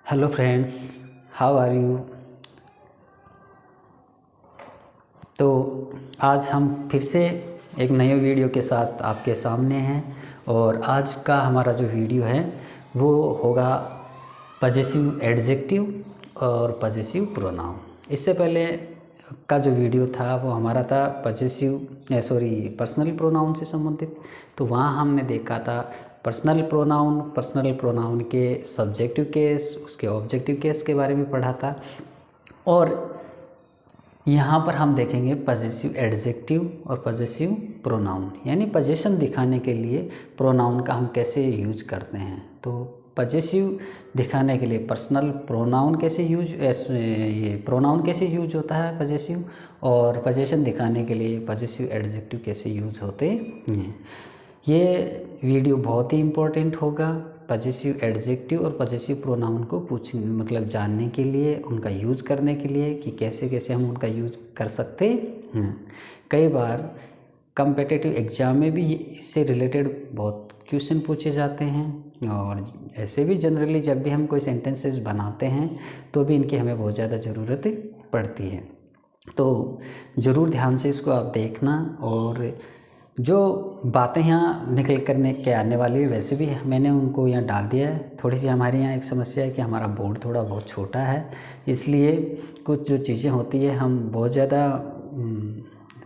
Hello friends, how are you. तो आज हम फिर से एक नए वीडियो के साथ आपके सामने हैं और आज का हमारा जो वीडियो है वो होगा पजेसिव एडजेक्टिव और पजेसिव प्रोनाउन। इससे पहले का जो वीडियो था वो हमारा था पर्सनल प्रोनाउन से संबंधित। तो वहाँ हमने देखा था पर्सनल प्रोनाउन के सब्जेक्टिव केस, उसके ऑब्जेक्टिव केस के बारे में पढ़ा था। और यहाँ पर हम देखेंगे पजेसिव एडजेक्टिव और पजेसिव प्रोनाउन, यानी पजेशन दिखाने के लिए प्रोनाउन का हम कैसे यूज करते हैं। तो पजेसिव दिखाने के लिए पर्सनल प्रोनाउन कैसे प्रोनाउन कैसे यूज होता है पजेसिव, और पजेशन दिखाने के लिए पजेसिव एडजेक्टिव कैसे यूज होते हैं। ये वीडियो बहुत ही इम्पोर्टेंट होगा पजेसिव एडजेक्टिव और पजेसिव प्रोनाउन को जानने के लिए, उनका यूज़ करने के लिए कि कैसे कैसे हम उनका यूज़ कर सकते हैं। कई बार कम्पिटिटिव एग्ज़ाम में भी इससे रिलेटेड बहुत क्वेश्चन पूछे जाते हैं, और ऐसे भी जनरली जब भी हम कोई सेंटेंसेस बनाते हैं तो भी इनकी हमें बहुत ज़्यादा ज़रूरत पड़ती है। तो ज़रूर ध्यान से इसको आप देखना, और जो बातें यहाँ निकल करने के आने वाली है वैसे भी मैंने उनको यहाँ डाल दिया है। थोड़ी सी हमारे यहाँ एक समस्या है कि हमारा बोर्ड थोड़ा बहुत छोटा है, इसलिए कुछ जो चीज़ें होती है हम बहुत ज़्यादा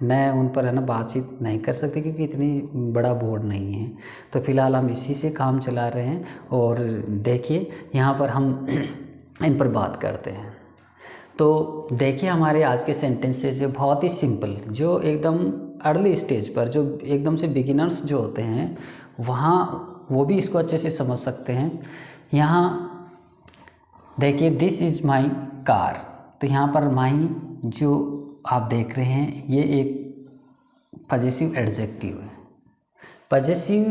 नए उन पर बातचीत नहीं कर सकते, क्योंकि इतनी बड़ा बोर्ड नहीं है। तो फिलहाल हम इसी से काम चला रहे हैं, और देखिए यहाँ पर हम इन पर बात करते हैं। तो देखिए हमारे आज के सेंटेंसेस जो बहुत ही सिंपल, जो एकदम अर्ली स्टेज पर, जो एकदम से बिगिनर्स जो होते हैं वहाँ वो भी इसको अच्छे से समझ सकते हैं। यहाँ देखिए दिस इज़ माई कार। तो यहाँ पर माई जो आप देख रहे हैं ये एक पजेसिव एडजेक्टिव है। पजेसिव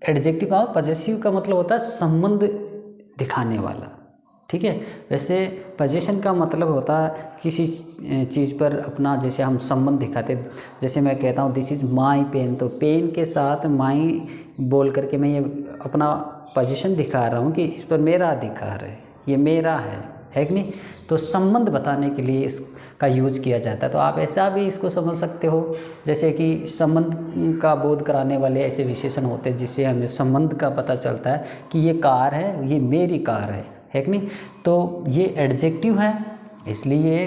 एडजेक्टिव का पजेसिव का मतलब होता है संबंध दिखाने वाला, ठीक है। वैसे पजेशन का मतलब होता है किसी चीज़ पर अपना, जैसे हम संबंध दिखाते, जैसे मैं कहता हूँ दिस इज़ माई पेन, तो पेन के साथ माई बोल करके मैं ये अपना पोजीशन दिखा रहा हूँ कि इस पर मेरा अधिकार है, ये मेरा है कि नहीं। तो संबंध बताने के लिए इसका यूज किया जाता है। तो आप ऐसा भी इसको समझ सकते हो, जैसे कि संबंध का बोध कराने वाले ऐसे विशेषण होते हैं जिससे हमें संबंध का पता चलता है कि ये कार है, ये मेरी कार है कि नहीं। तो ये एडजेक्टिव है, इसलिए ये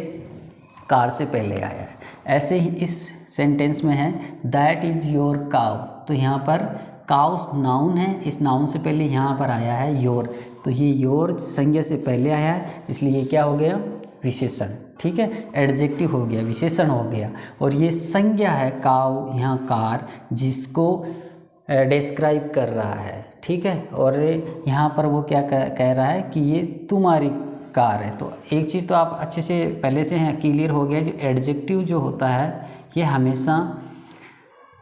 कार से पहले आया है। ऐसे ही इस सेंटेंस में है दैट इज़ योर काउ। तो यहाँ पर काउ नाउन है, इस नाउन से पहले यहाँ पर आया है योर। तो ये योर संज्ञा से पहले आया है, इसलिए ये क्या हो गया, विशेषण, ठीक है। एडजेक्टिव हो गया, विशेषण हो गया। और ये संज्ञा है काउ, यहाँ कार, जिसको डिस्क्राइब कर रहा है, ठीक है। और यहाँ पर वो क्या कह रहा है कि ये तुम्हारी कार है। तो एक चीज़ तो आप अच्छे से पहले से क्लियर हो गया, जो एडजेक्टिव जो होता है ये हमेशा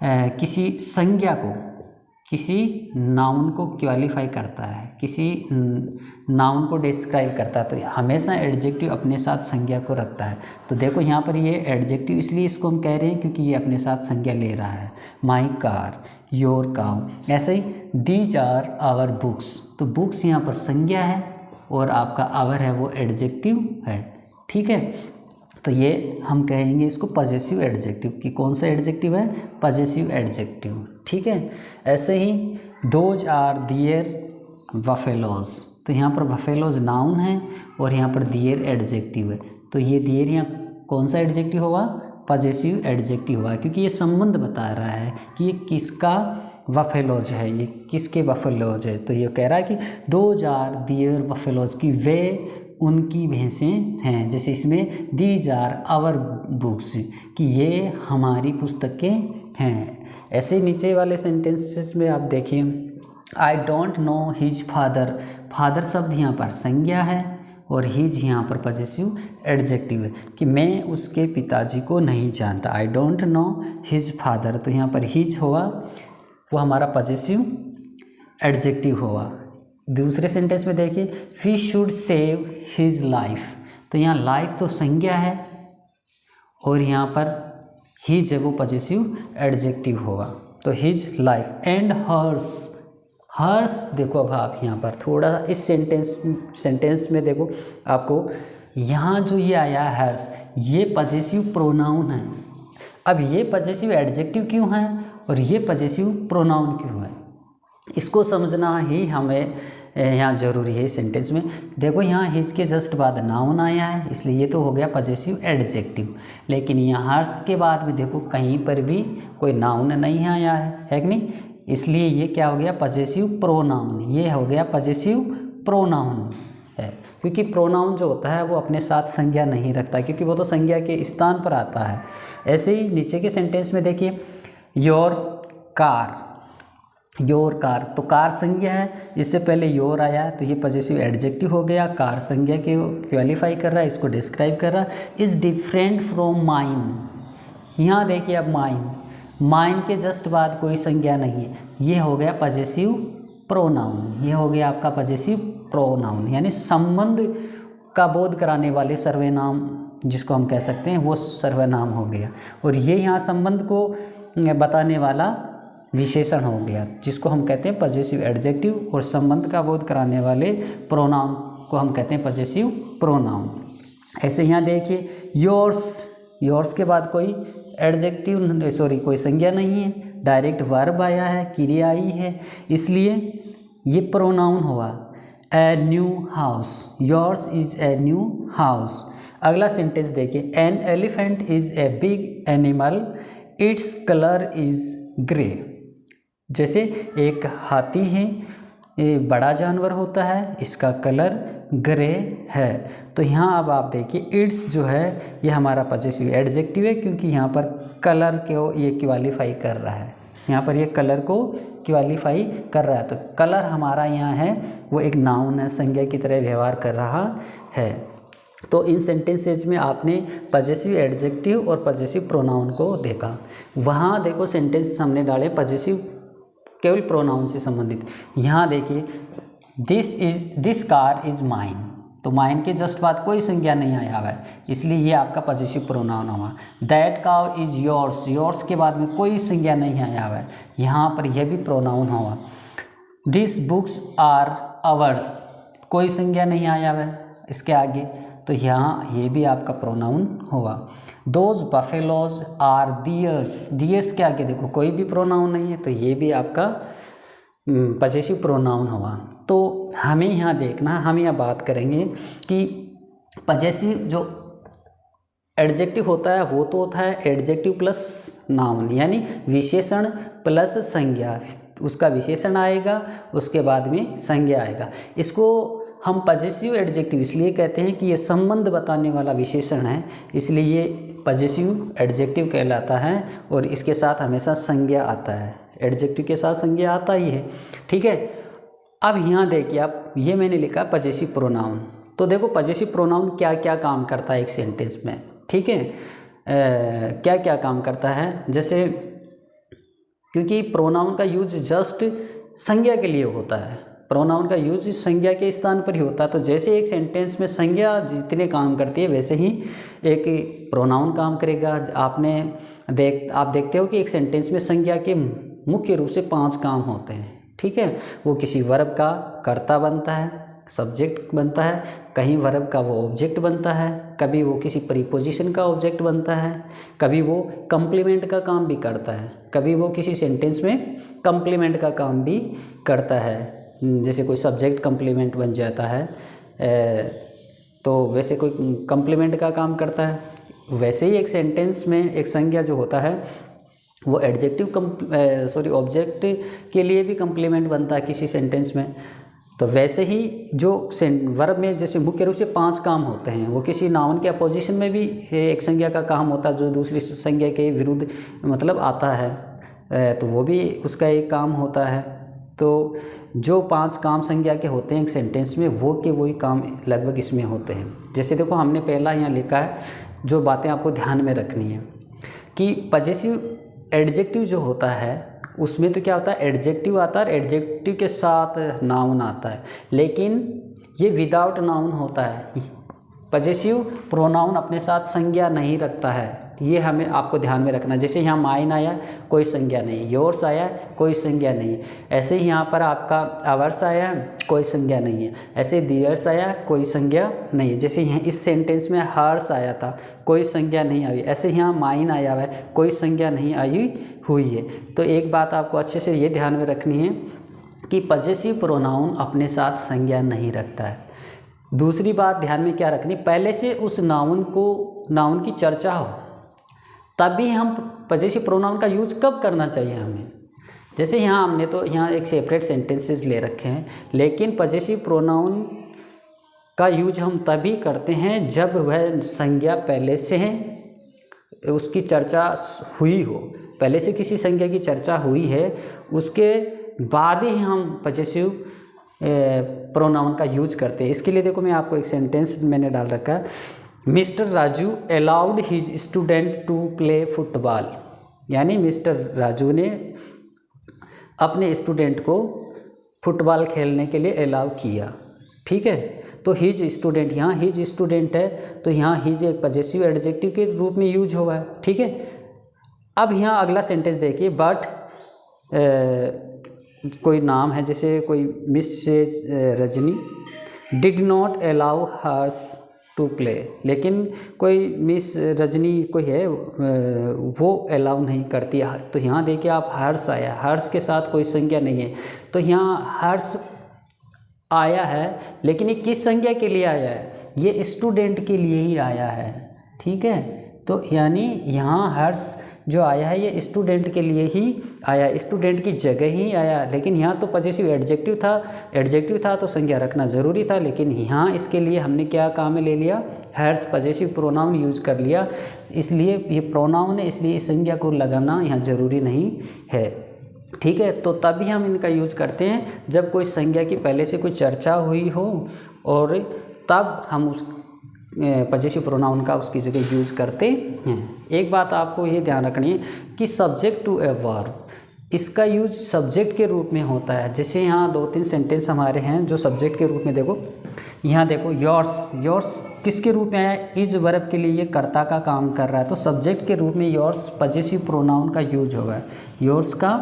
किसी संज्ञा को, किसी नाउन को क्वालिफाई करता है, किसी नाउन को डिस्क्राइब करता है। तो हमेशा एडजेक्टिव अपने साथ संज्ञा को रखता है। तो देखो यहाँ पर ये एडजेक्टिव इसलिए इसको हम कह रहे हैं क्योंकि ये अपने साथ संज्ञा ले रहा है, माई कार, योर काउ। ऐसे ही दीज आर आवर बुक्स। तो बुक्स यहाँ पर संज्ञा है और आपका आवर है वो एडजेक्टिव है, ठीक है। तो ये हम कहेंगे इसको पजेसिव एडजेक्टिव, कि कौन सा एडजेक्टिव है, पजेसिव एडजेक्टिव, ठीक है। ऐसे ही दोज आर दियर बफेलोज। तो यहाँ पर बफेलोज नाउन है और यहाँ पर दियर एडजेक्टिव है। तो ये दियर यहाँ कौन सा एडजेक्टिव होगा, पजेसिव एडजेक्टिव हुआ, क्योंकि ये संबंध बता रहा है कि ये किसका बफेलोज है, ये किसके बफेलोज है। तो ये कह रहा है कि दोज आर दियर बफेलोज, की वे उनकी भैंसें हैं। जैसे इसमें दीज आर आवर बुक्स, कि ये हमारी पुस्तकें हैं। ऐसे नीचे वाले सेंटेंसेस में आप देखिए I don't know his father. Father शब्द यहाँ पर संज्ञा है और हिज यहाँ पर पजेसिव एडजेक्टिव है, कि मैं उसके पिताजी को नहीं जानता। I don't know his father, तो यहाँ पर हिज हुआ वो हमारा पजेसिव एडजेक्टिव हुआ। दूसरे सेंटेंस में देखिए we should save his life. तो यहाँ लाइफ तो संज्ञा है और यहाँ पर हिज है वो पजेसिव एडजेक्टिव होगा। तो हिज लाइफ एंड हर्स, हर्ष, देखो अब आप यहाँ पर थोड़ा इस सेंटेंस में देखो, आपको यहाँ जो ये आया है हर्ष, ये पजेसिव प्रोनाउन है। अब ये पजेसिव एडजेक्टिव क्यों है और ये पजेसिव प्रोनाउन क्यों है, इसको समझना ही हमें यहाँ ज़रूरी है। सेंटेंस में देखो, यहाँ हिज के जस्ट बाद नाउन आया है, इसलिए ये तो हो गया पजेसिव एडजेक्टिव। लेकिन यहाँ हर्ष के बाद भी देखो कहीं पर भी कोई नाउन नहीं आया है कि नहीं, इसलिए ये क्या हो गया पजेसिव प्रोनाउन। ये हो गया पजेसिव प्रोनाउन है, क्योंकि प्रोनाउन जो होता है वो अपने साथ संज्ञा नहीं रखता, क्योंकि वो तो संज्ञा के स्थान पर आता है। ऐसे ही नीचे के सेंटेंस में देखिए, योर कार, योर कार, तो कार संज्ञा है, इससे पहले योर आया तो ये पजेसिव एडजेक्टिव हो गया। कार संज्ञा के क्वालिफाई कर रहा है, इसको डिस्क्राइब कर रहा है। इज़ डिफरेंट फ्रॉम माइन, यहाँ देखिए अब माइन, माइन के जस्ट बाद कोई संज्ञा नहीं है, ये हो गया पजेसिव प्रोनाउन। ये हो गया आपका पजेसिव प्रोनाउन, यानी संबंध का बोध कराने वाले सर्वनाम जिसको हम कह सकते हैं वो सर्वनाम हो गया। और ये यहाँ संबंध को बताने वाला विशेषण हो गया, जिसको हम कहते हैं पजेसिव एडजेक्टिव, और संबंध का बोध कराने वाले प्रोनाउन को हम कहते हैं पजेसिव प्रोनाउन। ऐसे यहाँ देखिए, योर्स, योर्स के बाद कोई एडजेक्टिव कोई संज्ञा नहीं है, डायरेक्ट वर्ब आया है, क्रिया आई है, इसलिए ये प्रोनाउन हुआ। A new house, yours is a new house. अगला सेंटेंस देखिए, an elephant is a big animal, its colour is grey. जैसे एक हाथी है, ये बड़ा जानवर होता है, इसका कलर ग्रे है। तो यहाँ अब आप देखिए, इट्स जो है ये हमारा पजेसिव एडजेक्टिव है, क्योंकि यहाँ पर कलर को ये क्वालिफाई कर रहा है, यहाँ पर ये कलर को क्वालिफाई कर रहा है। तो कलर हमारा यहाँ है वो एक नाउन है, संज्ञा की तरह व्यवहार कर रहा है। तो इन सेंटेंसेज में आपने पजेसिव एडजेक्टिव और पजेसिव प्रोनाउन को देखा। वहाँ देखो सेंटेंस हमने डाले पजेसिव केवल प्रोनाउन से संबंधित। यहाँ देखिए, दिस कार इज माइन, तो माइन के जस्ट बाद कोई संज्ञा नहीं आया हुआ है, इसलिए ये आपका पजेसिव प्रोनाउन हुआ। That cow is yours, yours के बाद में कोई संज्ञा नहीं आया हुआ है, यहाँ पर यह भी प्रोनाउन हुआ। दिस बुक्स आर आवर्स, कोई संज्ञा नहीं आया हुआ है इसके आगे, तो यहाँ ये भी आपका प्रोनाउन हुआ। Those buffaloes are theirs, theirs के आगे देखो कोई भी प्रोनाउन नहीं है, तो ये भी आपका पजेसिव प्रोनाउन हुआ। तो हमें यहाँ देखना, हम यहाँ बात करेंगे कि पजेसिव जो एडजेक्टिव होता है वो तो होता है एडजेक्टिव प्लस नाउन, यानी विशेषण प्लस संज्ञा। उसका विशेषण आएगा, उसके बाद में संज्ञा आएगा। इसको हम पजेसिव एडजेक्टिव इसलिए कहते हैं कि ये संबंध बताने वाला विशेषण है, इसलिए ये पजेसिव एडजेक्टिव कहलाता है। और इसके साथ हमेशा संज्ञा आता है, एडजेक्टिव के साथ संज्ञा आता ही है, ठीक है। अब यहाँ देखिए आप, ये मैंने लिखा पजेसिव प्रोनाउन। तो देखो पजेसिव प्रोनाउन क्या क्या काम करता है एक सेंटेंस में, ठीक है। क्या क्या काम करता है, जैसे क्योंकि प्रोनाउन का यूज जस्ट संज्ञा के लिए होता है, प्रोनाउन का यूज संज्ञा के स्थान पर ही होता है। तो जैसे एक सेंटेंस में संज्ञा जितने काम करती है, वैसे ही एक प्रोनाउन काम करेगा। आप देखते हो कि एक सेंटेंस में संज्ञा के मुख्य रूप से 5 काम होते हैं, ठीक है। वो किसी वर्ब का कर्ता बनता है, सब्जेक्ट बनता है, कहीं वर्ब का वो ऑब्जेक्ट बनता है, कभी वो किसी प्रीपोजिशन का ऑब्जेक्ट बनता है, कभी वो कंप्लीमेंट का काम भी करता है, कभी वो किसी सेंटेंस में कंप्लीमेंट का काम भी करता है। जैसे कोई सब्जेक्ट कंप्लीमेंट बन जाता है, तो वैसे कोई कंप्लीमेंट का काम करता है। वैसे ही एक सेंटेंस में एक संज्ञा जो होता है वो एडजेक्टिव ऑब्जेक्ट के लिए भी कंप्लीमेंट बनता है किसी सेंटेंस में। तो वैसे ही जो वर्ब में जैसे मुख्य रूप से 5 काम होते हैं, वो किसी नाउन के अपोजिशन में भी एक संज्ञा का काम होता है जो दूसरी संज्ञा के विरुद्ध मतलब आता है, तो वो भी उसका एक काम होता है। तो जो 5 काम संज्ञा के होते हैं एक सेंटेंस में, वो के वही काम लगभग इसमें होते हैं। जैसे देखो हमने पहला यहाँ लिखा है, जो बातें आपको ध्यान में रखनी है कि पजेसिव एडजेक्टिव जो होता है उसमें तो क्या होता है, एडजेक्टिव आता है, एडजेक्टिव के साथ नाउन आता है, लेकिन ये विदाउट नाउन होता है। पजेसिव प्रोनाउन अपने साथ संज्ञा नहीं रखता है, ये हमें आपको ध्यान में रखना। जैसे यहाँ माइन आया, कोई संज्ञा नहीं, योर्स आया, कोई संज्ञा नहीं। ऐसे ही यहाँ पर आपका आवर्स आया, कोई संज्ञा नहीं है। ऐसे दियर्स आया, कोई संज्ञा नहीं। जैसे यहाँ इस सेंटेंस में हर्स आया था, कोई संज्ञा नहीं आई। ऐसे यहाँ माइन आया हुआ है, कोई संज्ञा नहीं आई हुई है। तो एक बात आपको अच्छे से ये ध्यान में रखनी है कि पजेसिव प्रोनाउन अपने साथ संज्ञा नहीं रखता है। दूसरी बात ध्यान में क्या रखनी, पहले से उस नाउन की चर्चा हो तभी हम पजेसिव प्रोनाउन का यूज कब करना चाहिए हमें। जैसे यहाँ हमने तो यहाँ एक सेपरेट सेंटेंसेस ले रखे हैं, लेकिन पजेसिव प्रोनाउन का यूज हम तभी करते हैं जब वह संज्ञा पहले से है, उसकी चर्चा हुई हो, पहले से किसी संज्ञा की चर्चा हुई है, उसके बाद ही हम पजेसिव प्रोनाउन का यूज करते हैं। इसके लिए देखो मैं आपको एक सेंटेंस मैंने डाल रखा है, Mr Raju allowed his student to play football. यानी मिस्टर राजू ने अपने स्टूडेंट को फुटबॉल खेलने के लिए अलाउ किया। ठीक है, तो हिज स्टूडेंट, यहाँ हिज स्टूडेंट है तो यहाँ हिज एक पजेसिव एडजेक्टिव के रूप में यूज हुआ है। ठीक है, अब यहाँ अगला सेंटेंस देखिए, बट कोई नाम है, जैसे कोई Mrs Rajni did not allow hers to play, लेकिन कोई मिस रजनी कोई है वो अलाउ नहीं करती है। तो यहाँ देखिए आप हर्स आया, हर्स के साथ कोई संज्ञा नहीं है, तो यहाँ हर्स आया है, लेकिन ये किस संज्ञा के लिए आया है, ये स्टूडेंट के लिए ही आया है। ठीक है, तो यानी यहाँ हर्स जो आया है ये स्टूडेंट के लिए ही आया, स्टूडेंट की जगह ही आया। लेकिन यहाँ तो पजेसिव एडजेक्टिव था तो संज्ञा रखना ज़रूरी था, लेकिन यहाँ इसके लिए हमने क्या काम में ले लिया, हर्स पजेसिव प्रोनाउन यूज कर लिया। इसलिए ये प्रोनाउन है, इसलिए इस संज्ञा को लगाना यहाँ ज़रूरी नहीं है। ठीक है, तो तभी हम इनका यूज करते हैं जब कोई संज्ञा की पहले से कोई चर्चा हुई हो, और तब हम उस पजेसिव प्रोनाउन का उसकी जगह यूज करते हैं। एक बात आपको ये ध्यान रखनी है कि सब्जेक्ट टू ए वर्ब, इसका यूज सब्जेक्ट के रूप में होता है। जैसे यहाँ 2-3 सेंटेंस हमारे हैं जो सब्जेक्ट के रूप में, देखो यहाँ देखो योर्स किसके रूप में आया, इज वर्ब के लिए ये कर्ता का काम कर रहा है, तो सब्जेक्ट के रूप में योर्स पजेसिव प्रोनाउन का यूज हुआ है। योर्स का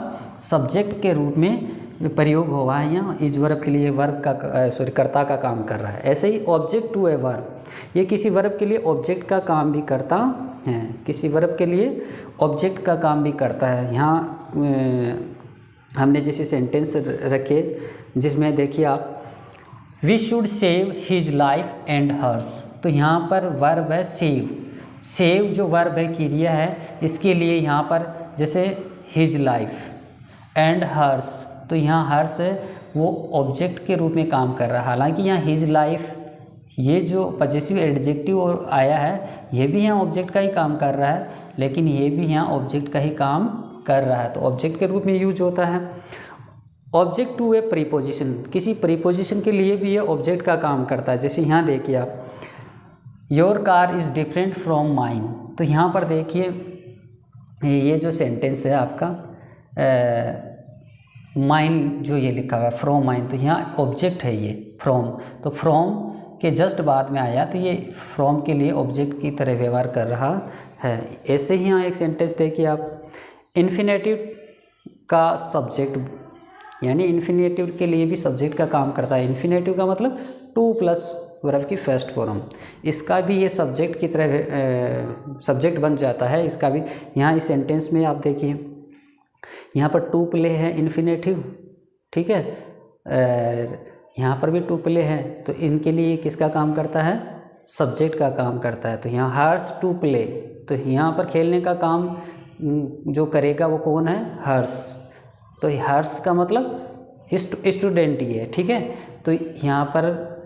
सब्जेक्ट के रूप में प्रयोग हुआ है, यहाँ इज वर्ब के लिए वर्ब का कर्ता का काम कर रहा है। ऐसे ही ऑब्जेक्ट टू ए वर्ब, ये किसी वर्ब के लिए ऑब्जेक्ट का काम भी करता है, किसी वर्ब के लिए ऑब्जेक्ट का काम भी करता है। यहाँ हमने जैसे सेंटेंस रखे जिसमें देखिए आप, we should save his life and hers, तो यहाँ पर वर्ब है सेव जो वर्ब है क्रिया है, इसके लिए यहाँ पर जैसे हिज लाइफ एंड हर्स, तो यहाँ हर्स है वो ऑब्जेक्ट के रूप में काम कर रहा है। हालांकि यहाँ हिज लाइफ ये जो पजेसिव एडजेक्टिव और आया है ये भी यहाँ ऑब्जेक्ट का ही काम कर रहा है, लेकिन ये भी यहाँ ऑब्जेक्ट का ही काम कर रहा है, तो ऑब्जेक्ट के रूप में यूज होता है। ऑब्जेक्ट टू ए प्रीपोजिशन, किसी प्रीपोजिशन के लिए भी ये ऑब्जेक्ट का काम करता है। जैसे यहाँ देखिए आप, your car is different from mine, तो यहाँ पर देखिए ये जो सेंटेंस है आपका माइन जो ये लिखा हुआ है फ्रॉम माइन, तो यहाँ ऑब्जेक्ट है ये फ्रॉम, तो फ्रॉम के जस्ट बाद में आया तो ये फ्रॉम के लिए ऑब्जेक्ट की तरह व्यवहार कर रहा है। ऐसे ही यहाँ एक सेंटेंस देखिए आप, इन्फिनेटिव का सब्जेक्ट, यानी इन्फिनेटिव के लिए भी सब्जेक्ट का काम करता है। इन्फिनेटिव का मतलब टू प्लस वर्ब की फर्स्ट फॉर्म, इसका भी ये सब्जेक्ट की तरह सब्जेक्ट बन जाता है। इसका भी यहाँ इस सेंटेंस में आप देखिए, यहाँ पर टू प्ले है इन्फिनेटिव, ठीक है, यहाँ पर भी टू प्ले है, तो इनके लिए किसका काम करता है, सब्जेक्ट का काम करता है। तो यहाँ हर्स टू प्ले, तो यहाँ पर खेलने का काम जो करेगा वो कौन है, हर्स, तो हर्स का मतलब स्टूडेंट ही है। ठीक है, तो यहाँ पर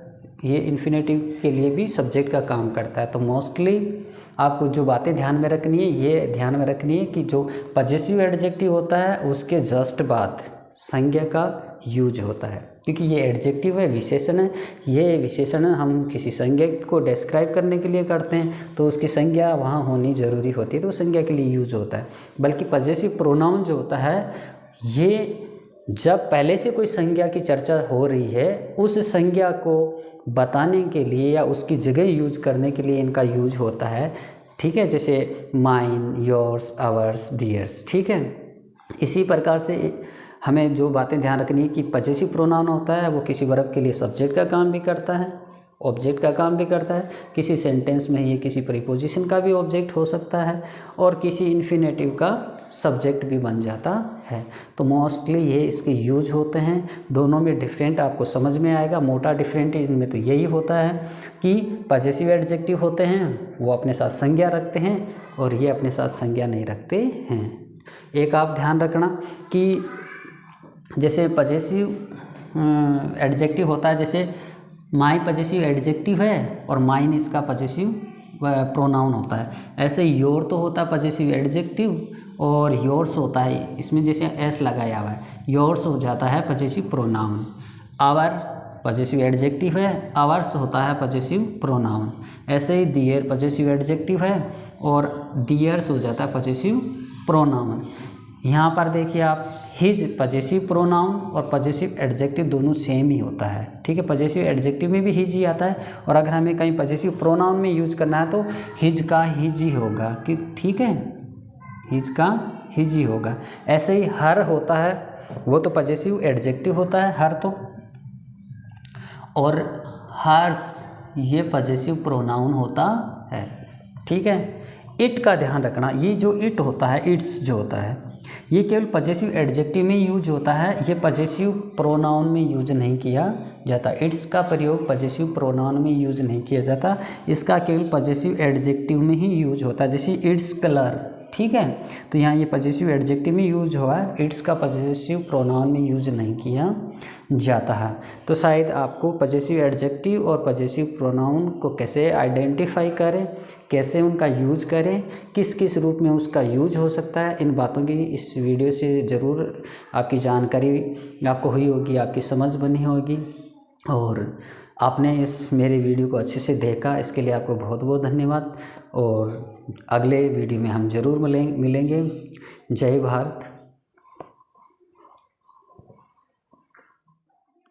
ये इन्फिनेटिव के लिए भी सब्जेक्ट का काम करता है। तो मोस्टली आपको जो बातें ध्यान में रखनी है, ये ध्यान में रखनी है कि जो पजेसिव एडजेक्टिव होता है उसके जस्ट बाद संज्ञा का यूज होता है, क्योंकि ये एडजेक्टिव है, विशेषण है। ये विशेषण हम किसी संज्ञा को डिस्क्राइब करने के लिए करते हैं तो उसकी संज्ञा वहाँ होनी ज़रूरी होती है, तो संज्ञा के लिए यूज होता है। बल्कि पजेसिव प्रोनाउन जो होता है ये जब पहले से कोई संज्ञा की चर्चा हो रही है उस संज्ञा को बताने के लिए या उसकी जगह यूज करने के लिए इनका यूज होता है। ठीक है, जैसे माइन, योर्स, आवर्स, दियर्स। ठीक है, इसी प्रकार से हमें जो बातें ध्यान रखनी है कि पजेसिव प्रोनाउन होता है वो किसी वर्ब के लिए सब्जेक्ट का काम भी करता है, ऑब्जेक्ट का काम भी करता है। किसी सेंटेंस में ये किसी प्रीपोजिशन का भी ऑब्जेक्ट हो सकता है और किसी इन्फिनेटिव का सब्जेक्ट भी बन जाता है। तो मोस्टली ये इसके यूज होते हैं। दोनों में डिफरेंट आपको समझ में आएगा। मोटा डिफरेंट इनमें तो यही होता है कि पजेसिव एडजेक्टिव होते हैं वो अपने साथ संज्ञा रखते हैं और ये अपने साथ संज्ञा नहीं रखते हैं। एक आप ध्यान रखना कि जैसे पजेसिव एडजेक्टिव होता है, जैसे माई पजेसिव एडजेक्टिव है और माइन इसका पजेसिव प्रोनाउन होता है। ऐसे योर तो होता है पजेसिव एडजेक्टिव और योर्स होता है, इसमें जैसे एस लगाया हुआ है, योर्स हो जाता है possessive pronoun. Our possessive adjective है, आवर्स होता है पजेसिव प्रोनाउन। ऐसे ही दियर पजेसिव एडजेक्टिव है और दियर्स हो जाता है पजेसिव प्रोनाउन। यहाँ पर देखिए आप, हिज पजेसिव प्रोनाउन और पजेसिव एडजेक्टिव दोनों सेम ही होता है। ठीक है, पजेसिव एडजेक्टिव में भी हिज ही आता है और अगर हमें कहीं पजेसिव प्रोनाउन में यूज करना है तो हिज का हिज ही होगा कि ठीक है, हिज का हिज ही होगा। ऐसे ही हर होता है, वो तो पजेसिव एडजेक्टिव होता है हर तो, और हर्स ये पजेसिव प्रोनाउन होता है। ठीक है, इट का ध्यान रखना, ये जो इट होता है, इट्स जो होता है, ये केवल पजेसिव एडजेक्टिव में यूज होता है, ये पजेसिव प्रोनाउन में यूज नहीं किया जाता। इट्स का प्रयोग पजेसिव प्रोनाउन में यूज नहीं किया जाता, इसका केवल पजेसिव एडजेक्टिव में ही यूज होता है। जैसे इट्स कलर, ठीक है, तो यहाँ ये पजेसिव एडजेक्टिव में यूज हुआ है, इट्स का पजेसिव प्रोनाउन में यूज नहीं किया जाता है। तो शायद आपको पजेसिव एडजेक्टिव और पजेसिव प्रोनाउन को कैसे आइडेंटिफाई करें, कैसे उनका यूज करें, किस किस रूप में उसका यूज हो सकता है, इन बातों की इस वीडियो से ज़रूर आपकी जानकारी आपको हुई होगी, आपकी समझ बनी होगी। और आपने इस मेरे वीडियो को अच्छे से देखा, इसके लिए आपको बहुत बहुत धन्यवाद। और अगले वीडियो में हम ज़रूर मिलेंगे। जय भारत।